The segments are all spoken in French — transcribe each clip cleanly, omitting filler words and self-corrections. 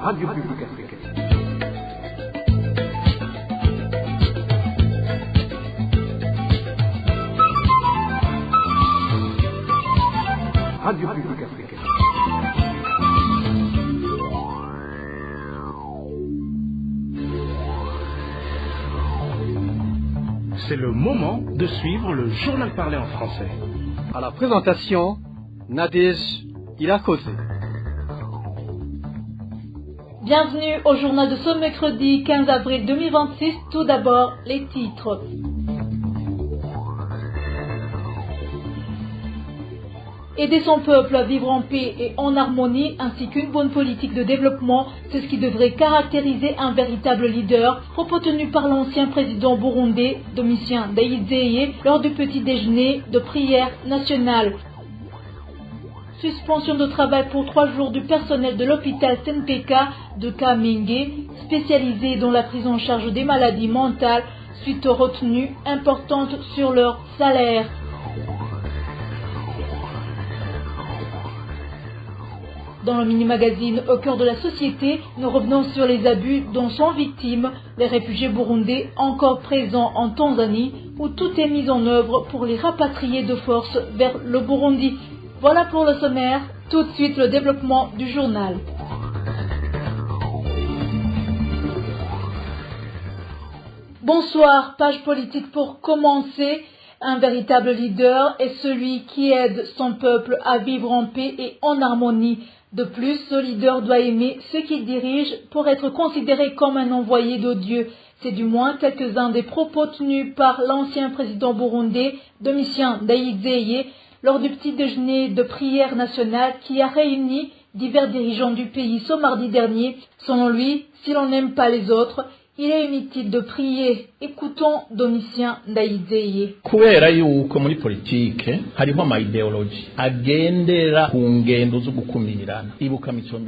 Radio Publique Africaine. Radio Publique Africaine. C'est le moment de suivre le journal parlé en français. À la présentation, Nadège Ilakose. Bienvenue au journal de ce mercredi 15 avril 2026. Tout d'abord, les titres. Aider son peuple à vivre en paix et en harmonie, ainsi qu'une bonne politique de développement, c'est ce qui devrait caractériser un véritable leader, propos tenu par l'ancien président burundais, Domitien Ndayizeye, lors du petit déjeuner de prière nationale. Suspension de travail pour 3 jours du personnel de l'hôpital SNPK de Kamenge, spécialisé dans la prise en charge des maladies mentales, suite aux retenues importantes sur leur salaire. Dans le mini-magazine Au cœur de la société, nous revenons sur les abus dont sont victimes les réfugiés burundais encore présents en Tanzanie, où tout est mis en œuvre pour les rapatrier de force vers le Burundi. Voilà pour le sommaire, tout de suite le développement du journal. Bonsoir, page politique pour commencer. Un véritable leader est celui qui aide son peuple à vivre en paix et en harmonie. De plus, ce leader doit aimer ceux qu'il dirige pour être considéré comme un envoyé de Dieu. C'est du moins quelques-uns des propos tenus par l'ancien président burundais, Domitien Ndayizeye, lors du petit déjeuner de prière nationale qui a réuni divers dirigeants du pays ce mardi dernier. Selon lui, si l'on n'aime pas les autres, il est inutile de prier. Écoutons Domitien Ndayizeye. Kubera yuko muri politike hariho ama ideology agendera ku ngendo zo gukumirana.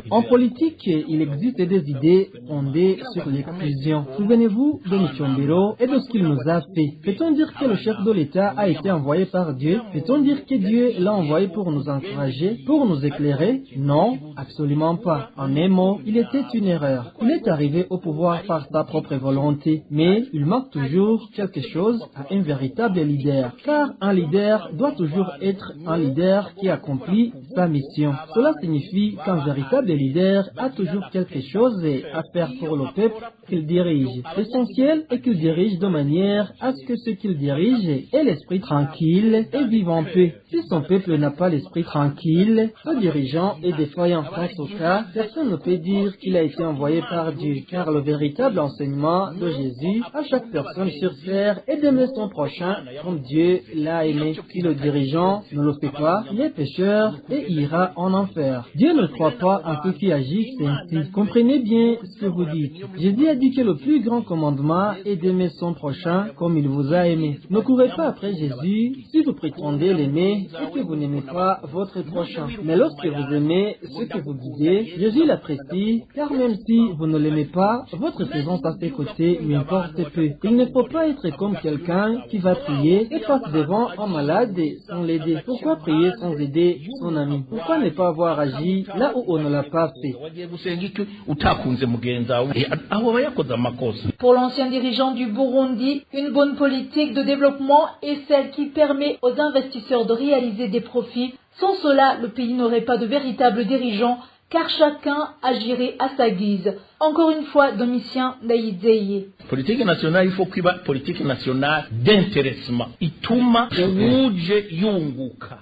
En politique, il existe des idées fondées sur l'exclusion. Souvenez-vous de Michombero et de ce qu'il nous a fait. Peut-on dire que le chef de l'État a été envoyé par Dieu? Peut-on dire que Dieu l'a envoyé pour nous encourager, pour nous éclairer? Non, absolument pas. En un mot, il était une erreur. Il est arrivé au pouvoir par sa propre volonté, mais il manque toujours quelque chose à un véritable leader, car un leader doit toujours être un leader qui accomplit sa mission. Cela signifie qu'un véritable leader a toujours quelque chose à faire pour le peuple qu'il dirige. L'essentiel est qu'il dirige de manière à ce que ce qu'il dirige ait l'esprit tranquille et vive en paix. Si son peuple n'a pas l'esprit tranquille, ce dirigeant est défaillant. Dans ce cas, personne ne peut dire qu'il a été envoyé par Dieu, car le véritable enseignement de Jésus à chaque personne sur terre est d'aimer son prochain comme Dieu l'a aimé. Si le dirigeant ne le fait pas, il est pécheur et ira en enfer. Dieu ne croit pas en ceux qui agissent ainsi. Comprenez bien ce que vous dites. Jésus a dit que le plus grand commandement est d'aimer son prochain comme il vous a aimé. Ne courez pas après Jésus si vous prétendez l'aimer et que vous n'aimez pas votre prochain. Mais lorsque vous aimez ce que vous guidez, Jésus l'apprécie, car même si vous ne l'aimez pas, votre présence à ses côtés lui importe peu. Il ne faut pas être comme quelqu'un qui va prier et passe devant un malade sans l'aider. Pourquoi prier sans aider son ami? Pourquoi ne pas avoir agi là où on ne l'a pas fait? Pour l'ancien dirigeant du Burundi, une bonne politique de développement est celle qui permet aux investisseurs de réaliser des profits. Sans cela, le pays n'aurait pas de véritable dirigeant, car chacun agirait à sa guise. Encore une fois, Domitien Ndayizeye. Politique nationale, il faut qu'il y ait politique nationale d'intéressement. Ituma uje yunguka.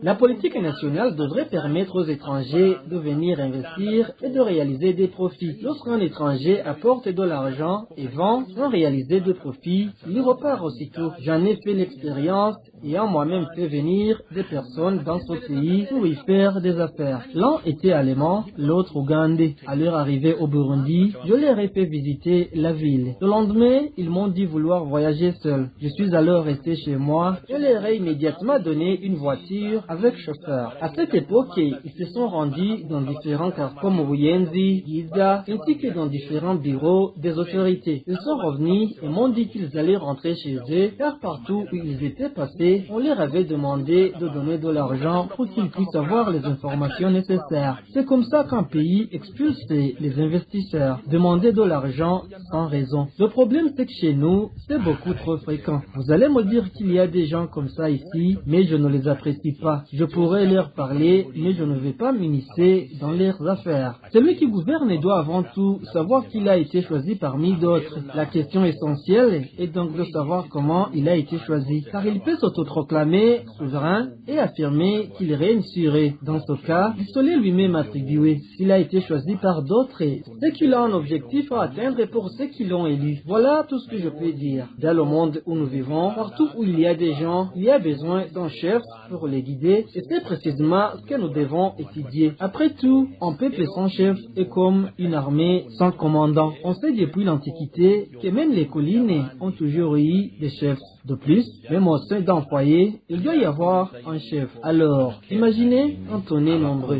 La politique nationale devrait permettre aux étrangers de venir investir et de réaliser des profits. Lorsqu'un étranger apporte de l'argent et vend sans réaliser de profit, il repart aussitôt. J'en ai fait l'expérience ayant moi-même fait venir des personnes dans ce pays pour y faire des affaires. L'un était allemand, l'autre ougandais. À leur arrivée au Burundi, je leur ai fait visiter la ville. Le lendemain, ils m'ont dit vouloir voyager seuls. Je suis alors resté chez moi et leur ai immédiatement donné une une voiture avec chauffeur. À cette époque, ils se sont rendus dans différents quartiers comme Ruyenzi, Giza, ainsi que dans différents bureaux des autorités. Ils sont revenus et m'ont dit qu'ils allaient rentrer chez eux, car partout où ils étaient passés, on leur avait demandé de donner de l'argent pour qu'ils puissent avoir les informations nécessaires. C'est comme ça qu'un pays expulse les investisseurs. Demander de l'argent sans raison. Le problème, c'est que chez nous, c'est beaucoup trop fréquent. Vous allez me dire qu'il y a des gens comme ça ici, mais je ne les apprécie pas. Je pourrais leur parler, mais je ne vais pas m'immiscer dans leurs affaires. Celui qui gouverne doit avant tout savoir qu'il a été choisi parmi d'autres. La question essentielle est donc de savoir comment il a été choisi, car il peut s'autoproclamer souverain et affirmer qu'il règne sur eux. Dans ce cas, il se l'est lui-même attribué. S'il a été choisi par d'autres, c'est qu'il a un objectif à atteindre pour ceux qui l'ont élu. Voilà tout ce que je peux dire. Dans le monde où nous vivons, partout où il y a des gens, il y a besoin d'un chef pour les guider, et c'est précisément ce que nous devons étudier. Après tout, un peuple sans chef est comme une armée sans commandant. On sait depuis l'Antiquité que même les collines ont toujours eu des chefs. De plus, même au sein d'un foyer, il doit y avoir un chef. Alors, imaginez un tonné nombreux.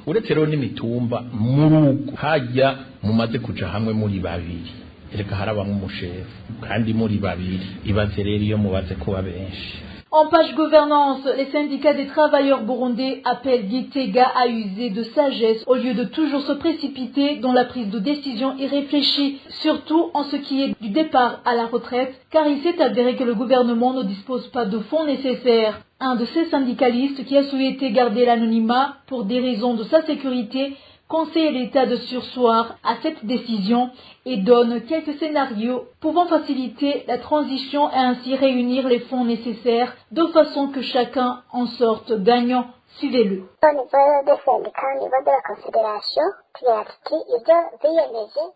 uretse rero n'imitumba murugo hajya mumaze kuja hamwe muri babiri reka harabamwe umushefu kandi muri babiri ibaze rero iyo mubaze kuba benshi. En page gouvernance, les syndicats des travailleurs burundais appellent Gitega à user de sagesse au lieu de toujours se précipiter dans la prise de décision irréfléchie, surtout en ce qui est du départ à la retraite, car il s'est avéré que le gouvernement ne dispose pas de fonds nécessaires. Un de ces syndicalistes qui a souhaité garder l'anonymat pour des raisons de sa sécurité conseille l'État de surseoir à cette décision et donne quelques scénarios pouvant faciliter la transition et ainsi réunir les fonds nécessaires de façon que chacun en sorte gagnant. Suivez-le.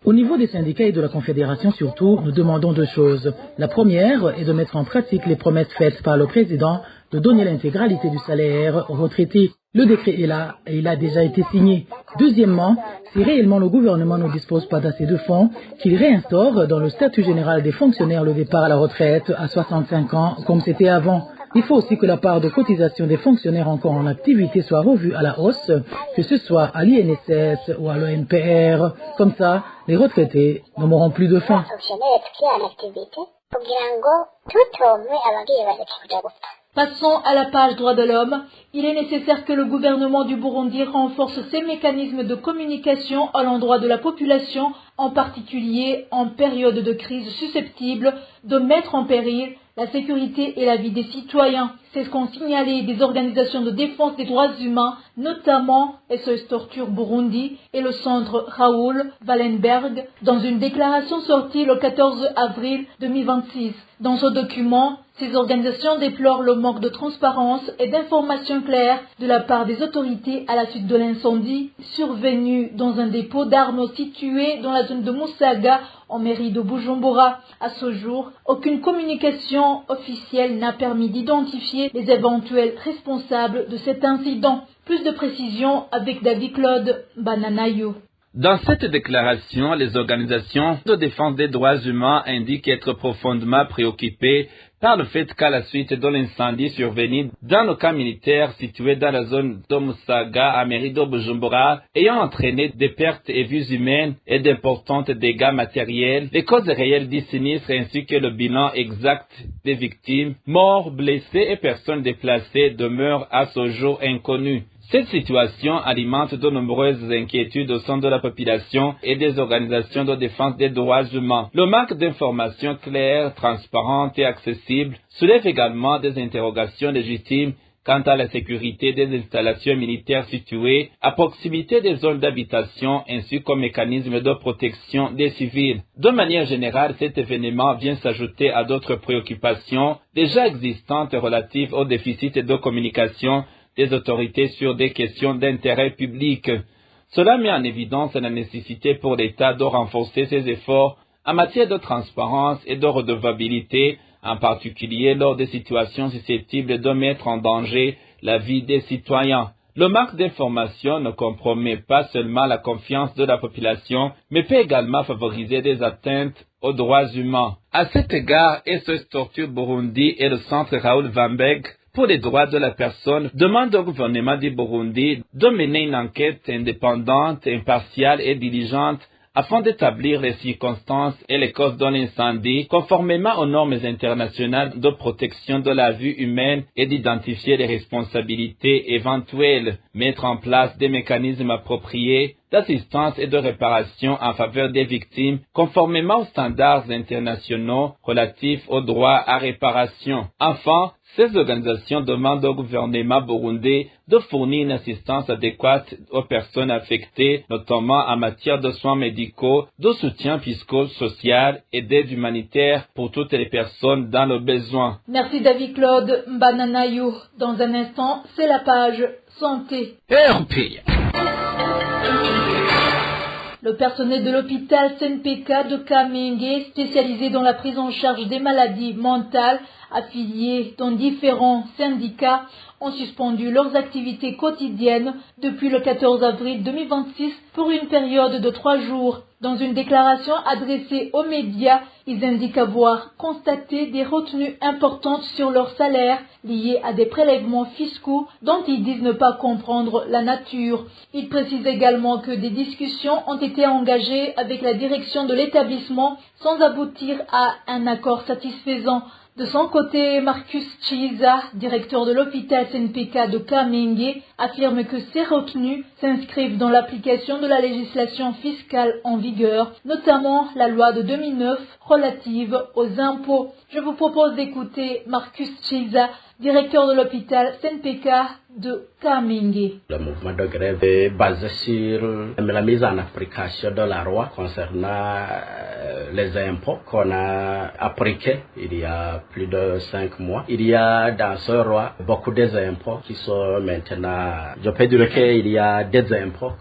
Au niveau des syndicats et de la Confédération surtout, nous demandons deux choses. La première est de mettre en pratique les promesses faites par le président de donner l'intégralité du salaire aux retraités. Le décret est là et il a déjà été signé. Deuxièmement, si réellement le gouvernement ne dispose pas d'assez de fonds, qu'il réinstaure dans le statut général des fonctionnaires le départ à la retraite à 65 ans comme c'était avant. Il faut aussi que la part de cotisation des fonctionnaires encore en activité soit revue à la hausse, que ce soit à l'INSS ou à l'ONPR. Comme ça, les retraités n'auront plus de faim. Passons à la page droits de l'homme. Il est nécessaire que le gouvernement du Burundi renforce ses mécanismes de communication à l'endroit de la population, en particulier en période de crise susceptible de mettre en péril la sécurité et la vie des citoyens. C'est ce qu'ont signalé des organisations de défense des droits humains, notamment SOS Torture Burundi et le centre Raoul Wallenberg, dans une déclaration sortie le 14 avril 2026. Dans ce document, ces organisations déplorent le manque de transparence et d'informations claires de la part des autorités à la suite de l'incendie survenu dans un dépôt d'armes situé dans la zone de Musaga, en mairie de Bujumbura. À ce jour, aucune communication officielle n'a permis d'identifier les éventuels responsables de cet incident. Plus de précisions avec David Claude Bananayo. Dans cette déclaration, les organisations de défense des droits humains indiquent être profondément préoccupées par le fait qu'à la suite de l'incendie survenu dans le camp militaire situé dans la zone d'Omusaga à mairie de Bujumbura, ayant entraîné des pertes et vies humaines et d'importantes dégâts matériels, les causes réelles du sinistre ainsi que le bilan exact des victimes, morts, blessés et personnes déplacées demeurent à ce jour inconnus. Cette situation alimente de nombreuses inquiétudes au sein de la population et des organisations de défense des droits humains. Le manque d'informations claires, transparentes et accessibles soulève également des interrogations légitimes quant à la sécurité des installations militaires situées à proximité des zones d'habitation ainsi qu'aux mécanismes de protection des civils. De manière générale, cet événement vient s'ajouter à d'autres préoccupations déjà existantes relatives au déficit de communication des autorités sur des questions d'intérêt public. Cela met en évidence la nécessité pour l'État de renforcer ses efforts en matière de transparence et de redevabilité, en particulier lors des situations susceptibles de mettre en danger la vie des citoyens. Le manque d'information ne compromet pas seulement la confiance de la population, mais peut également favoriser des atteintes aux droits humains. À cet égard, SOS Torture Burundi et le centre Raoul Wambeg pour les droits de la personne demandent au gouvernement du Burundi de mener une enquête indépendante, impartiale et diligente afin d'établir les circonstances et les causes de l'incendie conformément aux normes internationales de protection de la vie humaine et d'identifier les responsabilités éventuelles, mettre en place des mécanismes appropriés d'assistance et de réparation en faveur des victimes conformément aux standards internationaux relatifs aux droits à réparation. Enfin, ces organisations demandent au gouvernement burundais de fournir une assistance adéquate aux personnes affectées, notamment en matière de soins médicaux, de soutien psycho-social et d'aide humanitaire pour toutes les personnes dans le besoin. Merci David Claude Mbananayou. Dans un instant, c'est la page santé. Le personnel de l'hôpital CNPK de Kamenge, spécialisé dans la prise en charge des maladies mentales, affiliés dans différents syndicats, ont suspendu leurs activités quotidiennes depuis le 14 avril 2026 pour une période de 3 jours. Dans une déclaration adressée aux médias, ils indiquent avoir constaté des retenues importantes sur leur salaire liées à des prélèvements fiscaux dont ils disent ne pas comprendre la nature. Ils précisent également que des discussions ont été engagées avec la direction de l'établissement sans aboutir à un accord satisfaisant. De son côté, Marcus Chiza, directeur de l'hôpital CNPK de Kamenge, affirme que ces retenues s'inscrivent dans l'application de la législation fiscale en vigueur, notamment la loi de 2009 relative aux impôts. Je vous propose d'écouter Marcus Chiza, directeur de l'hôpital CNPK de Kamenge. Le mouvement de grève est basé sur la mise en application de la loi concernant les impôts qu'on a appliqués il y a plus de 5 mois. Il y a dans ce loi beaucoup des impôts qui sont maintenant, je peux dire qu'il y a des impôts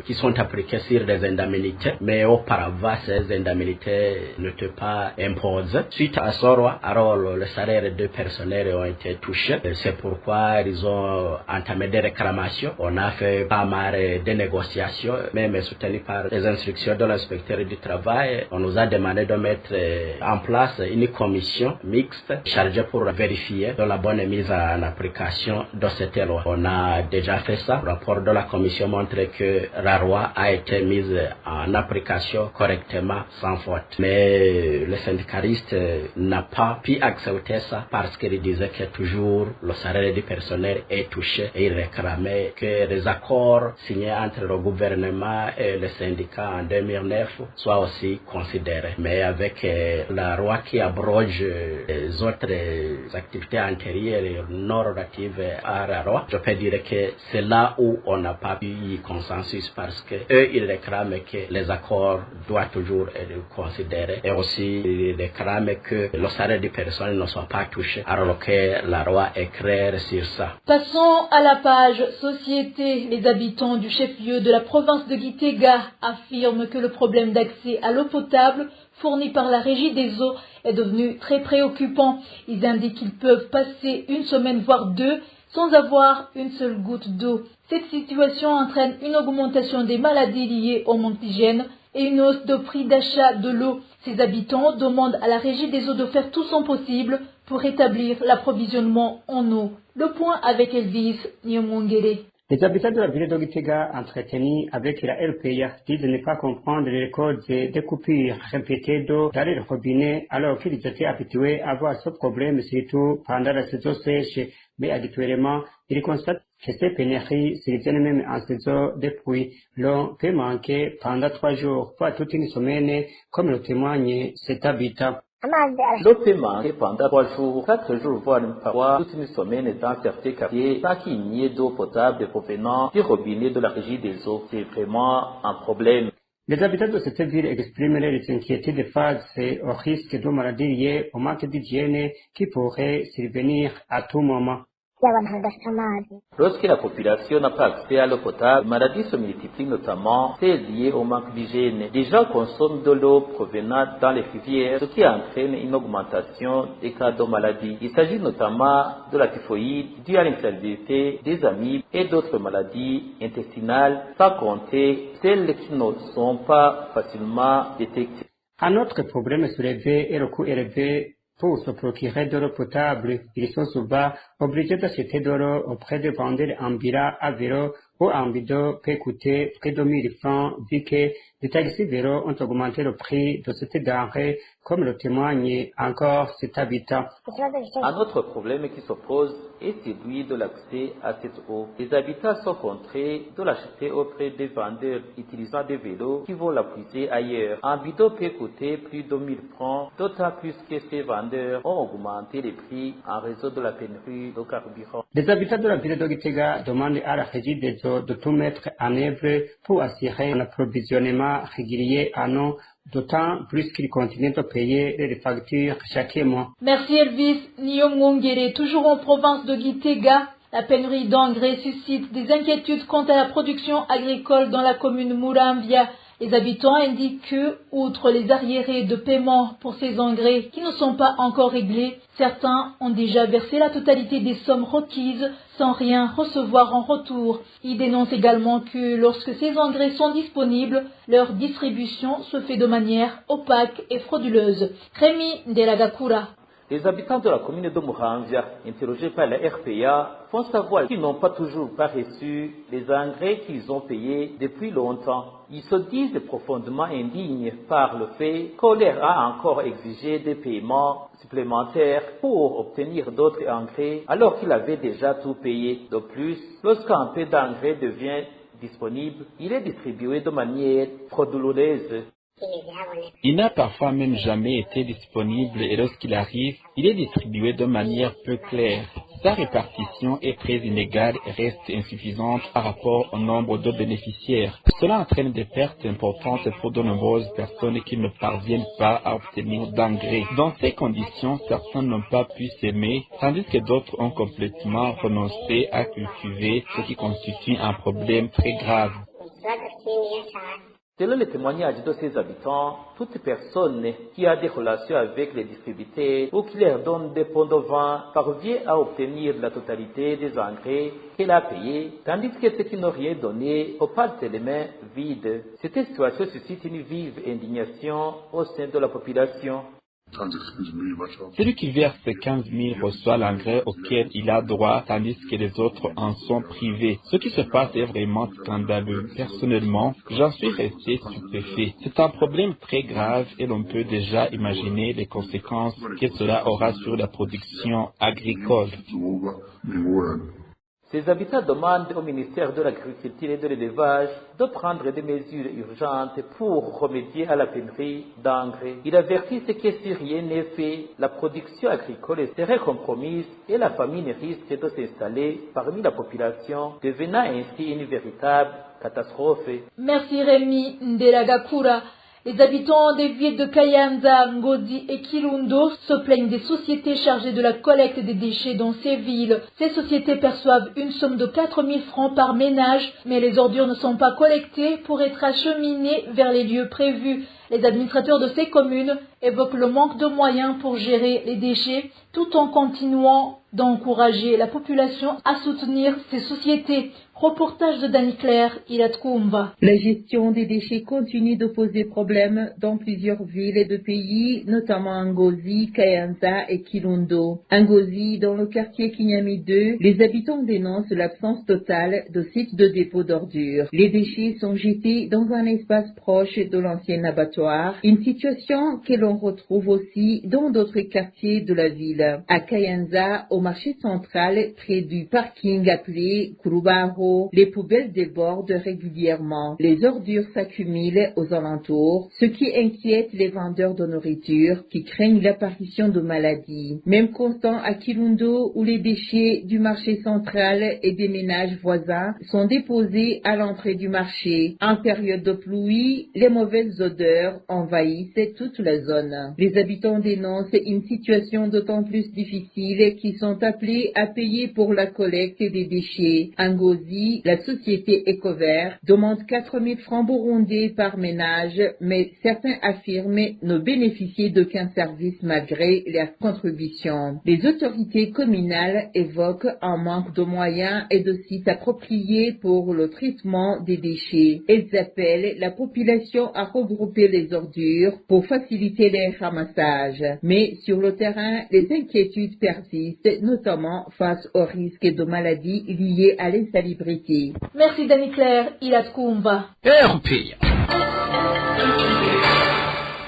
qui sont appliqués sur des indemnités, mais auparavant ces indemnités n'étaient pas imposées. Suite à ce loi, alors le salaire des personnels ont été touchés. C'est pourquoi ils ont entamé des réclamations. On a fait pas mal de négociations, même soutenues par les instructions de l'inspecteur du travail. On nous a demandé de mettre en place une commission mixte chargée pour vérifier de la bonne mise en application de cette loi. On a déjà fait ça. Le rapport de la commission montre que la loi a été mise en application correctement, sans faute. Mais le syndicaliste n'a pas pu accepter ça parce qu'il disait que toujours le salaire du personnel est touché et il réclamait que les accords signés entre le gouvernement et les syndicats en 2009 soient aussi considérés. Mais avec la loi qui abroge les autres activités antérieures non relatives à la loi, je peux dire que c'est là où on n'a pas eu consensus parce que eux ils réclament que les accords doivent toujours être considérés et aussi ils réclament que le salaire des personnes ne soit pas touché alors que la loi est claire sur ça. Passons à la page société. Les habitants du chef-lieu de la province de Gitega affirment que le problème d'accès à l'eau potable fournie par la Régie des eaux est devenu très préoccupant. Ils indiquent qu'ils peuvent passer une semaine voire 2 sans avoir une seule goutte d'eau. Cette situation entraîne une augmentation des maladies liées au manque d'hygiène et une hausse de prix d'achat de l'eau. Ces habitants demandent à la Régie des eaux de faire tout son possible pour rétablir l'approvisionnement en eau. Le point avec Elvis Nyomongere. Les habitants de la ville de Gitega, entretenus avec la LPA, disent ne pas comprendre les causes des coupures répétées d'eau dans les robinets alors qu'ils étaient habitués à avoir ce problème, surtout pendant la saison sèche. Mais habituellement, ils constatent que ces pénuries se tiennent même en saison de pluie. L'eau peut manquer pendant 3 jours, voire toute une semaine, comme le témoigne cet habitant. L'eau peut manquer pendant 3 jours, 4 jours, voire parfois toute une semaine dans certains quartiers, sans qu'il n'y ait d'eau potable provenant du robinet de la Régie des eaux. C'est vraiment un problème. Les habitants de cette ville expriment leurs inquiétudes face au risque de maladies liées au manque d'hygiène qui pourrait survenir à tout moment. Lorsque la population n'a pas accès à l'eau potable, les maladies se multiplient, notamment celles liées au manque d'hygiène. Les gens consomment de l'eau provenant dans les rivières, ce qui entraîne une augmentation des cas de maladies. Il s'agit notamment de la typhoïde due à l'insalubrité des amibes et d'autres maladies intestinales, sans compter celles qui ne sont pas facilement détectées. Un autre problème soulevé est le coût élevé pour se procurer de l'eau potable. Ils sont souvent obligés d'acheter de l'eau auprès de vendeurs ambulants à vélo ou un bidon peut coûter près de 1000 francs, vu que les taxis vélos ont augmenté le prix de cette denrée, comme le témoigne encore cet habitant. Un autre problème qui se pose est celui de l'accès à cette eau. Les habitants sont contraints de l'acheter auprès des vendeurs utilisant des vélos qui vont la puiser ailleurs. Un bidon peut coûter plus de 1000 francs, d'autant plus que ces vendeurs ont augmenté les prix en raison de la pénurie de carburant. Les habitants de la ville de Gitega demandent à la régie des eaux de tout mettre en œuvre pour assurer un approvisionnement régulier en eau, d'autant plus qu'ils continuent de payer les factures chaque mois. Merci Elvis. Nyomongere, toujours en province de Gitega, la pénurie d'engrais suscite des inquiétudes quant à la production agricole dans la commune Muramvia. Les habitants indiquent que, outre les arriérés de paiement pour ces engrais qui ne sont pas encore réglés, certains ont déjà versé la totalité des sommes requises sans rien recevoir en retour. Ils dénoncent également que lorsque ces engrais sont disponibles, leur distribution se fait de manière opaque et frauduleuse. Rémi Delagakura. Les habitants de la commune de Muramvia, interrogés par la RPA, font savoir qu'ils n'ont pas toujours pas reçu les engrais qu'ils ont payés depuis longtemps. Ils se disent profondément indignes par le fait qu'on leur a encore exigé des paiements supplémentaires pour obtenir d'autres engrais alors qu'ils avaient déjà tout payé. De plus, lorsqu'un peu d'engrais devient disponible, il est distribué de manière frauduleuse. Il n'a parfois même jamais été disponible et lorsqu'il arrive, il est distribué de manière peu claire. Sa répartition est très inégale et reste insuffisante par rapport au nombre de bénéficiaires. Cela entraîne des pertes importantes pour de nombreuses personnes qui ne parviennent pas à obtenir d'engrais. Dans ces conditions, certains n'ont pas pu s'aimer, tandis que d'autres ont complètement renoncé à cultiver, ce qui constitue un problème très grave. Selon le témoignage de ces habitants, toute personne qui a des relations avec les distributeurs ou qui leur donne des pots de vin parvient à obtenir la totalité des engrais qu'elle a payés, tandis que ceux qui n'ont rien donné repartent les mains vides. Cette situation suscite une vive indignation au sein de la population. Celui qui verse 15 000 reçoit l'engrais auquel il a droit, tandis que les autres en sont privés. Ce qui se passe est vraiment scandaleux. Personnellement, j'en suis resté stupéfait. C'est un problème très grave et l'on peut déjà imaginer les conséquences que cela aura sur la production agricole. Ces habitants demandent au ministère de l'Agriculture et de l'Élevage de prendre des mesures urgentes pour remédier à la pénurie d'engrais. Ils avertissent que si rien n'est fait, la production agricole serait compromise et la famine risque de s'installer parmi la population, devenant ainsi une véritable catastrophe. Merci Rémi Ndelagakura. Les habitants des villes de Kayanza, Ngodi et Kirundo se plaignent des sociétés chargées de la collecte des déchets dans ces villes. Ces sociétés perçoivent une somme de 4 000 francs par ménage, mais les ordures ne sont pas collectées pour être acheminées vers les lieux prévus. Les administrateurs de ces communes évoquent le manque de moyens pour gérer les déchets, tout en continuant d'encourager la population à soutenir ces sociétés. Reportage de Dani Claire, Ilatkoumba. La gestion des déchets continue de poser problème dans plusieurs villes et de pays, notamment Ngozi, Kayanza et Kirundo. À Ngozi, dans le quartier Kinyami 2, les habitants dénoncent l'absence totale de sites de dépôt d'ordures. Les déchets sont jetés dans un espace proche de l'ancien abattoir, une situation que l'on retrouve aussi dans d'autres quartiers de la ville. À Kayanza, au marché central, près du parking appelé Kurubaro, les poubelles débordent régulièrement. Les ordures s'accumulent aux alentours, ce qui inquiète les vendeurs de nourriture qui craignent l'apparition de maladies. Même constat à Kirundo où les déchets du marché central et des ménages voisins sont déposés à l'entrée du marché. En période de pluie, les mauvaises odeurs envahissent toute la zone. personnes. Les habitants dénoncent une situation d'autant plus difficile qu'ils sont appelés à payer pour la collecte des déchets. En Ngozi, la société Ecovert demande 4 000 francs burundais par ménage, mais certains affirment ne bénéficier d'aucun service malgré leur contribution. Les autorités communales évoquent un manque de moyens et de sites appropriés pour le traitement des déchets. Elles appellent la population à regrouper les ordures pour faciliter les ramassages. Mais sur le terrain, les inquiétudes persistent, notamment face au risque de maladies liées à l'insalubrité. Merci Dani Claire, Ilat Koumba.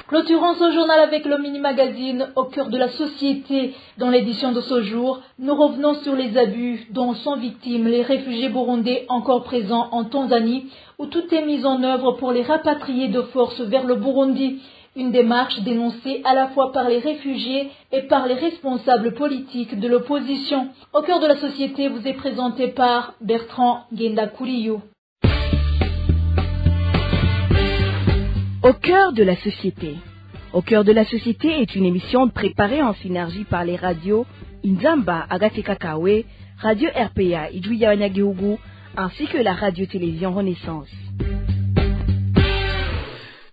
Clôturons ce journal avec le mini-magazine Au cœur de la société. Dans l'édition de ce jour, nous revenons sur les abus dont sont victimes les réfugiés burundais encore présents en Tanzanie, où tout est mis en œuvre pour les rapatrier de force vers le Burundi. Une démarche dénoncée à la fois par les réfugiés et par les responsables politiques de l'opposition. Au cœur de la société vous est présenté par Bertrand Gendakuriyo. Au cœur de la société. Au cœur de la société est une émission préparée en synergie par les radios Inzamba Agateka Kawe, Radio RPA Idjouya Wanyagihugu, ainsi que la radio-télévision Renaissance.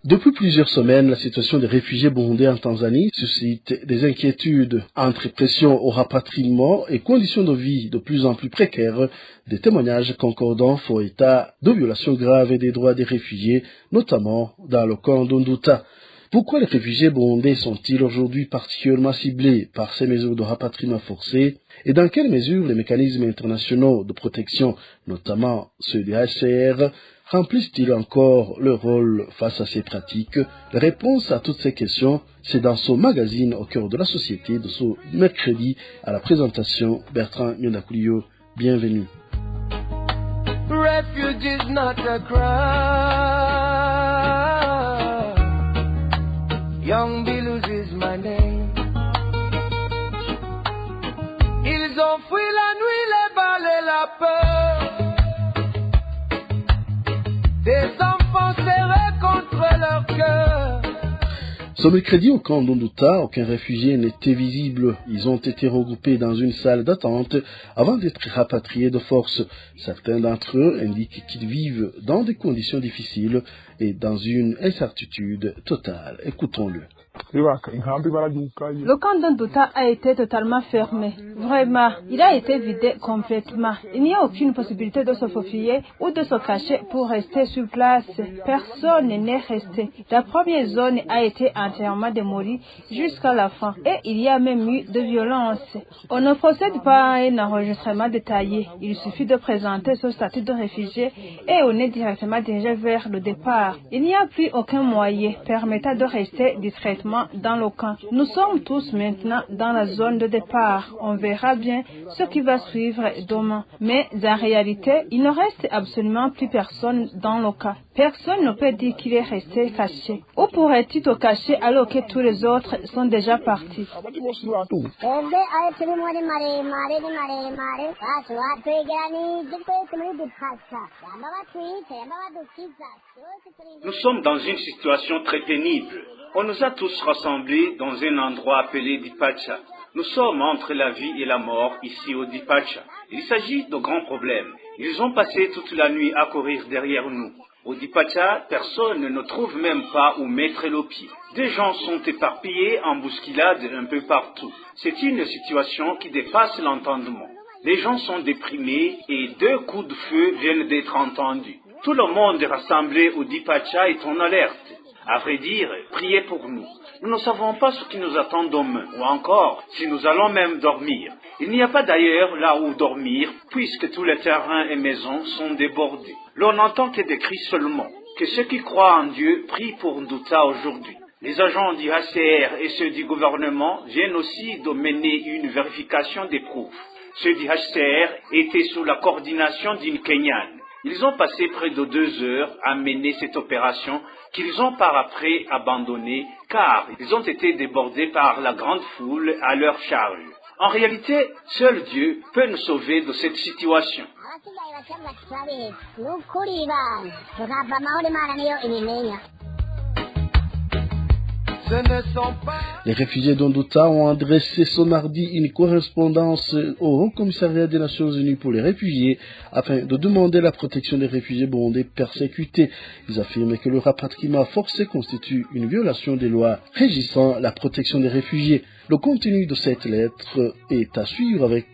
Depuis plusieurs semaines, la situation des réfugiés burundais en Tanzanie suscite des inquiétudes entre pression au rapatriement et conditions de vie de plus en plus précaires. Des témoignages concordants font état de violations graves des droits des réfugiés, notamment dans le camp d'Onduta. Pourquoi les réfugiés burundais sont-ils aujourd'hui particulièrement ciblés par ces mesures de rapatriement forcé? Et dans quelle mesure les mécanismes internationaux de protection, notamment ceux du HCR, remplissent-ils encore leur rôle face à ces pratiques? La réponse à toutes ces questions, c'est dans ce magazine Au cœur de la société de ce mercredi. À la présentation, Bertrand Gendakuriyo. Bienvenue. Refuge is not a crime. Young Billus is my name. Ils ont fui la nuit, les balles et la peur. Des enfants serrés contre leur cœur. Ce mercredi, au camp d'Onduta, aucun réfugié n'était visible. Ils ont été regroupés dans une salle d'attente avant d'être rapatriés de force. Certains d'entre eux indiquent qu'ils vivent dans des conditions difficiles et dans une incertitude totale. Écoutons-le. Le camp d'Onduta a été totalement fermé. Vraiment, il a été vidé complètement. Il n'y a aucune possibilité de se faufiler ou de se cacher pour rester sur place. Personne n'est resté. La première zone a été entièrement démolie jusqu'à la fin. Et il y a même eu de violences. On ne procède pas à un enregistrement détaillé. Il suffit de présenter ce statut de réfugié et on est directement dirigé vers le départ. Il n'y a plus aucun moyen permettant de rester discrètement dans le camp. Nous sommes tous maintenant dans la zone de départ. On verra bien ce qui va suivre demain. Mais en réalité, il ne reste absolument plus personne dans le camp. Personne ne peut dire qu'il est resté caché. Où pourrait-il te cacher alors que tous les autres sont déjà partis? Nous sommes dans une situation très pénible. On nous a tous rassemblés dans un endroit appelé Dipacha. Nous sommes entre la vie et la mort ici au Dipacha. Il s'agit de grands problèmes. Ils ont passé toute la nuit à courir derrière nous. Au Dipacha, personne ne trouve même pas où mettre le pied. Des gens sont éparpillés en bousculade un peu partout. C'est une situation qui dépasse l'entendement. Les gens sont déprimés et 2 coups de feu viennent d'être entendus. Tout le monde rassemblé au Dipacha est en alerte. À vrai dire, priez pour nous. Nous ne savons pas ce qui nous attend demain, ou encore si nous allons même dormir. Il n'y a pas d'ailleurs là où dormir, puisque tous les terrains et maisons sont débordés. L'on n'entend que des cris seulement. Que ceux qui croient en Dieu prient pour Nduta aujourd'hui. Les agents du HCR et ceux du gouvernement viennent aussi de mener une vérification des preuves. Ceux du HCR étaient sous la coordination d'une Kenyane. Ils ont passé près de 2 heures à mener cette opération qu'ils ont par après abandonnée car ils ont été débordés par la grande foule à leur charge. En réalité, seul Dieu peut nous sauver de cette situation. Ce ne sont pas... Les réfugiés d'Ondota ont adressé ce mardi une correspondance au Haut Commissariat des Nations Unies pour les réfugiés afin de demander la protection des réfugiés burundais persécutés. Ils affirment que le rapatriement forcé constitue une violation des lois régissant la protection des réfugiés. Le contenu de cette lettre est à suivre avec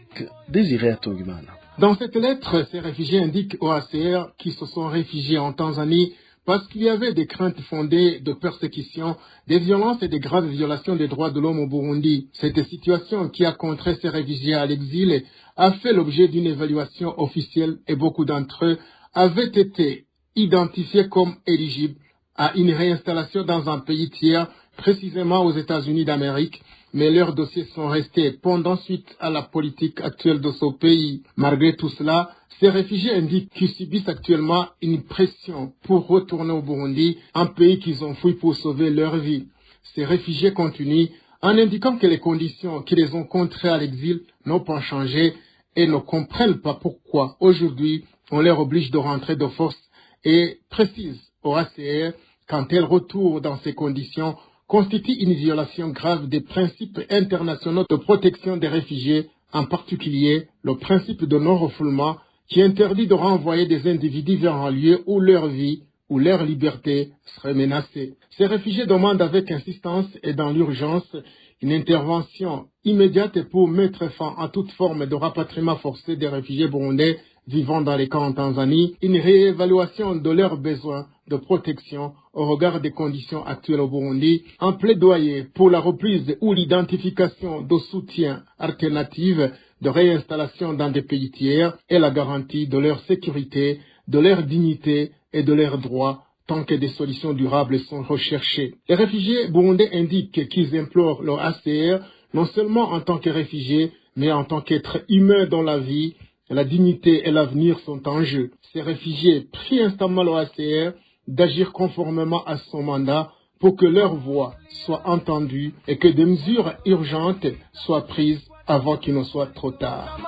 Désiré Atongimana. Dans cette lettre, ces réfugiés indiquent au HCR qu'ils se sont réfugiés en Tanzanie parce qu'il y avait des craintes fondées de persécution, des violences et des graves violations des droits de l'homme au Burundi. Cette situation qui a contraint ces réfugiés à l'exil a fait l'objet d'une évaluation officielle et beaucoup d'entre eux avaient été identifiés comme éligibles à une réinstallation dans un pays tiers, précisément aux États-Unis d'Amérique, mais leurs dossiers sont restés pendant suite à la politique actuelle de ce pays. Malgré tout cela, ces réfugiés indiquent qu'ils subissent actuellement une pression pour retourner au Burundi, un pays qu'ils ont fui pour sauver leur vie. Ces réfugiés continuent en indiquant que les conditions qui les ont contraints à l'exil n'ont pas changé et ne comprennent pas pourquoi aujourd'hui on leur oblige de rentrer de force et précisent au HCR qu'un tel retour dans ces conditions constitue une violation grave des principes internationaux de protection des réfugiés, en particulier le principe de non-refoulement qui interdit de renvoyer des individus vers un lieu où leur vie ou leur liberté serait menacée. Ces réfugiés demandent avec insistance et dans l'urgence une intervention immédiate pour mettre fin à toute forme de rapatriement forcé des réfugiés burundais vivant dans les camps en Tanzanie, une réévaluation de leurs besoins de protection au regard des conditions actuelles au Burundi, un plaidoyer pour la reprise ou l'identification de soutien alternatifs de réinstallation dans des pays tiers et la garantie de leur sécurité, de leur dignité et de leurs droits tant que des solutions durables sont recherchées. Les réfugiés burundais indiquent qu'ils implorent leur HCR non seulement en tant que réfugiés, mais en tant qu'êtres humains dont la vie, la dignité et l'avenir sont en jeu. Ces réfugiés prient instamment le HCR d'agir conformément à son mandat pour que leur voix soit entendue et que des mesures urgentes soient prises avant qu'il ne soit trop tard.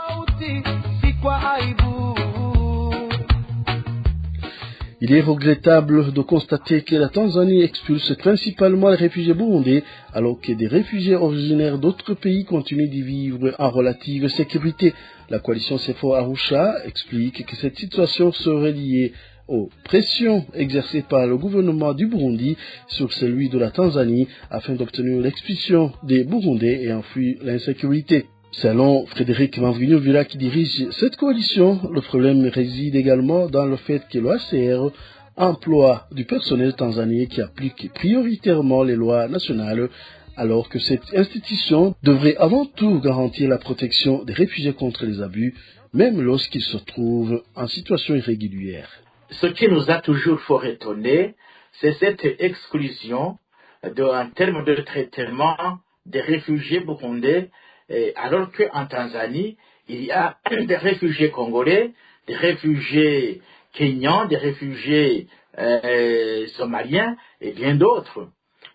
Il est regrettable de constater que la Tanzanie expulse principalement les réfugiés burundais, alors que des réfugiés originaires d'autres pays continuent d'y vivre en relative sécurité. La coalition CEFO Arusha explique que cette situation serait liée aux pressions exercées par le gouvernement du Burundi sur celui de la Tanzanie afin d'obtenir l'expulsion des Burundais et enfuir l'insécurité. Selon Frédéric Manvigno-Villa qui dirige cette coalition, le problème réside également dans le fait que l'OHCR emploie du personnel tanzanien qui applique prioritairement les lois nationales, alors que cette institution devrait avant tout garantir la protection des réfugiés contre les abus, même lorsqu'ils se trouvent en situation irrégulière. Ce qui nous a toujours fort étonné, c'est cette exclusion en termes de traitement des réfugiés burundais, alors qu'en Tanzanie, il y a des réfugiés congolais, des réfugiés kenyans, des réfugiés somaliens et bien d'autres.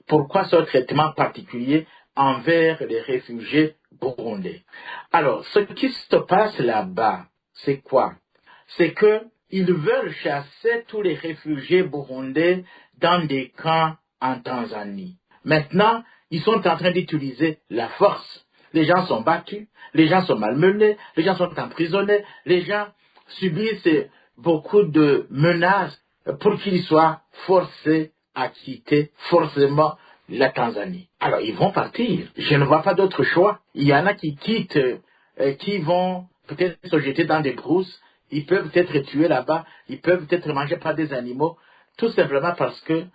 Pourquoi ce traitement particulier envers les réfugiés burundais? Alors, ce qui se passe là-bas, c'est quoi? C'est qu'ils veulent chasser tous les réfugiés burundais dans des camps en Tanzanie. Maintenant, ils sont en train d'utiliser la force. Les gens sont battus, les gens sont malmenés, les gens sont emprisonnés, les gens subissent beaucoup de menaces pour qu'ils soient forcés à quitter forcément la Tanzanie. Alors ils vont partir. Je ne vois pas d'autre choix. Il y en a qui quittent, qui vont peut-être se jeter dans des brousses, ils peuvent être tués là-bas, ils peuvent être mangés par des animaux, tout simplement parce que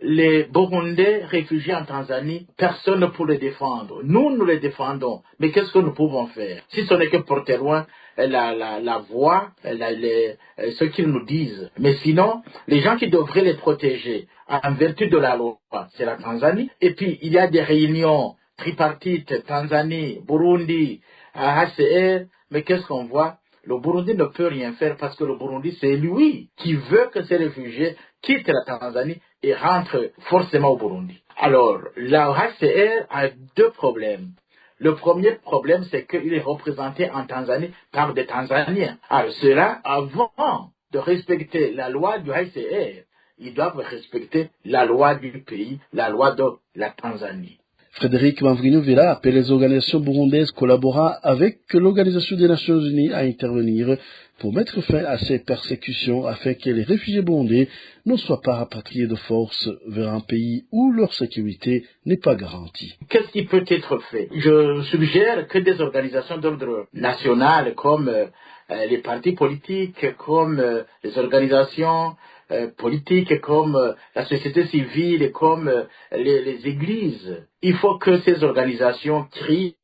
les Burundais réfugiés en Tanzanie, personne pour les défendre. Nous les défendons. Mais qu'est-ce que nous pouvons faire? Si ce n'est que porter loin la voix, ce qu'ils nous disent. Mais sinon, les gens qui devraient les protéger en vertu de la loi, c'est la Tanzanie. Et puis, il y a des réunions tripartites, Tanzanie, Burundi, HCR. Mais qu'est-ce qu'on voit? Le Burundi ne peut rien faire parce que le Burundi, c'est lui qui veut que ces réfugiés quittent la Tanzanie et rentrent forcément au Burundi. Alors, la HCR a deux problèmes. Le premier problème, c'est qu'il est représenté en Tanzanie par des Tanzaniens. Alors, cela, avant de respecter la loi du HCR, ils doivent respecter la loi du pays, la loi de la Tanzanie. Frédéric Mamvrino Villa appelle les organisations burundaises collaborant avec l'Organisation des Nations Unies à intervenir pour mettre fin à ces persécutions afin que les réfugiés burundais ne soient pas rapatriés de force vers un pays où leur sécurité n'est pas garantie. Qu'est-ce qui peut être fait? Je suggère que des organisations d'ordre national comme les partis politiques, comme les organisations politiques, comme la société civile, comme les églises, il faut que ces organisations crient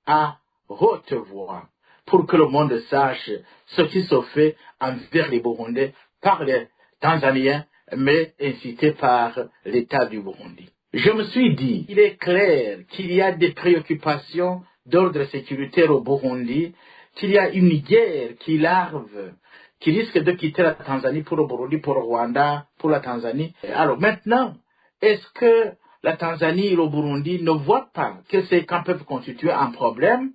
à haute voix pour que le monde sache ce qui se fait envers les Burundais par les Tanzaniens, mais incité par l'État du Burundi. Je me suis dit, il est clair qu'il y a des préoccupations d'ordre sécuritaire au Burundi, qu'il y a une guerre qui larve, qui risque de quitter la Tanzanie pour le Burundi, pour le Rwanda, pour la Tanzanie. Alors maintenant, est-ce que la Tanzanie et le Burundi ne voient pas que ces camps peuvent constituer un problème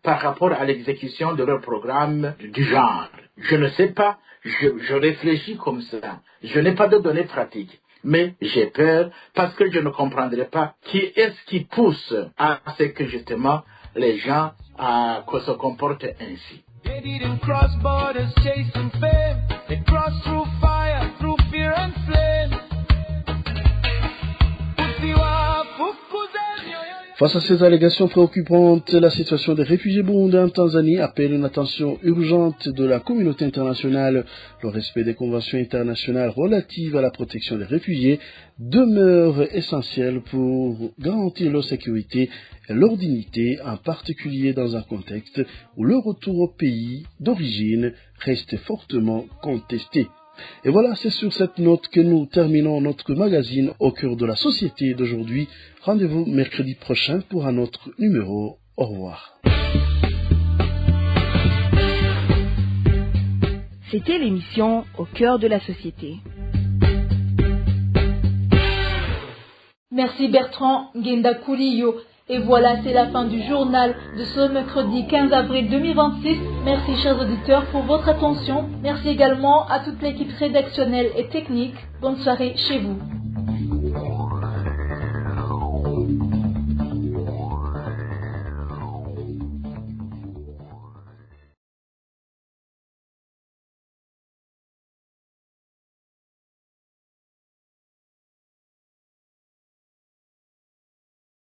par rapport à l'exécution de leur programme du genre? Je ne sais pas, je réfléchis comme ça. Je n'ai pas de données pratiques. Mais j'ai peur parce que je ne comprendrai pas qui est-ce qui pousse à ce que justement les gens se comportent ainsi. They didn't cross borders chasing fame. They crossed through fire, through fear and flame. Face à ces allégations préoccupantes, la situation des réfugiés burundais en Tanzanie appelle une attention urgente de la communauté internationale. Le respect des conventions internationales relatives à la protection des réfugiés demeure essentiel pour garantir leur sécurité et leur dignité, en particulier dans un contexte où le retour au pays d'origine reste fortement contesté. Et voilà, c'est sur cette note que nous terminons notre magazine Au cœur de la société d'aujourd'hui. Rendez-vous mercredi prochain pour un autre numéro. Au revoir. C'était l'émission Au cœur de la société. Merci Bertrand Ngendakuliyo. Et voilà, c'est la fin du journal de ce mercredi 15 avril 2026. Merci chers auditeurs pour votre attention. Merci également à toute l'équipe rédactionnelle et technique. Bonne soirée chez vous.